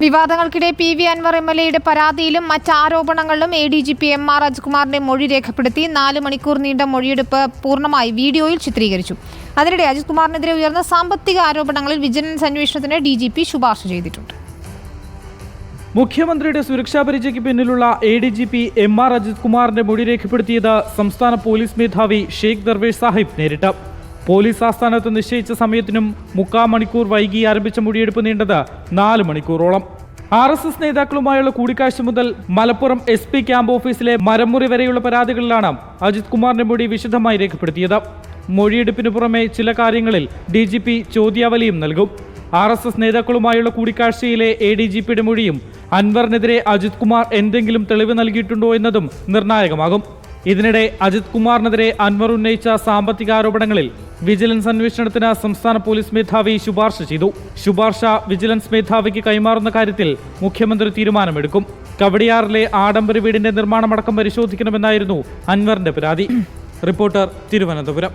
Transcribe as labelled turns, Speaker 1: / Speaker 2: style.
Speaker 1: വിവാദങ്ങൾക്കിടെ PV Anwar MLA പരാതിയിലും മറ്റാരോപണങ്ങളിലും ADGP MR അജിത്കുമാറിന്റെ മൊഴി രേഖപ്പെടുത്തി 4 മണിക്കൂർ നീണ്ട മൊഴിയെടുപ്പ് പൂർണ്ണമായി വീഡിയോയിൽ ചിത്രീകരിച്ചു. അതിനിടെ അജിത്കുമാറിനെതിരെ ഉയർന്ന സാമ്പത്തിക ആരോപണങ്ങളിൽ വിജിലൻസ് അന്വേഷണത്തിന് DGP ശുപാർശ ചെയ്തിട്ടുണ്ട്.
Speaker 2: മുഖ്യമന്ത്രിയുടെ സുരക്ഷാ പരിചയയ്ക്ക് പിന്നിലുള്ള ADGP MR അജിത്കുമാറിന്റെ മൊഴി രേഖപ്പെടുത്തിയത് സംസ്ഥാന പോലീസ് മേധാവി ഷെയ്ഖ് ദർവേഷ് സാഹിബ് നേരിട്ട്. പോലീസ് ആസ്ഥാനത്ത് നിശ്ചയിച്ച സമയത്തിനും 3/4 മണിക്കൂർ വൈകി ആരംഭിച്ച മൊഴിയെടുപ്പ് നീണ്ടത് 4 മണിക്കൂറോളം. RSS നേതാക്കളുമായുള്ള കൂടിക്കാഴ്ച മുതൽ മലപ്പുറം SP ക്യാമ്പ് ഓഫീസിലെ മരമുറി വരെയുള്ള പരാതികളിലാണ് അജിത്കുമാറിന്റെ മൊഴി വിശദമായി രേഖപ്പെടുത്തിയത്. മൊഴിയെടുപ്പിന് പുറമെ ചില കാര്യങ്ങളിൽ DGP ചോദ്യാവലിയും നൽകും. RSS നേതാക്കളുമായുള്ള കൂടിക്കാഴ്ചയിലെ ADGPയുടെ മൊഴിയും അൻവറിനെതിരെ അജിത്കുമാർ എന്തെങ്കിലും തെളിവ് നൽകിയിട്ടുണ്ടോ എന്നതും നിർണായകമാകും. ഇതിനിടെ അജിത്കുമാറിനെതിരെ അൻവർ ഉന്നയിച്ച സാമ്പത്തിക ആരോപണങ്ങളിൽ വിജിലൻസ് അന്വേഷണത്തിന് സംസ്ഥാന പോലീസ് മേധാവി ശുപാർശ ചെയ്തു. ശുപാർശ വിജിലൻസ് മേധാവിക്ക് കൈമാറുന്ന കാര്യത്തിൽ മുഖ്യമന്ത്രി തീരുമാനമെടുക്കും. കവടിയാറിലെ ആഡംബര വീടിന്റെ നിർമ്മാണമടക്കം പരിശോധിക്കണമെന്നായിരുന്നു അൻവറിന്റെ പരാതി. റിപ്പോർട്ടർ, തിരുവനന്തപുരം.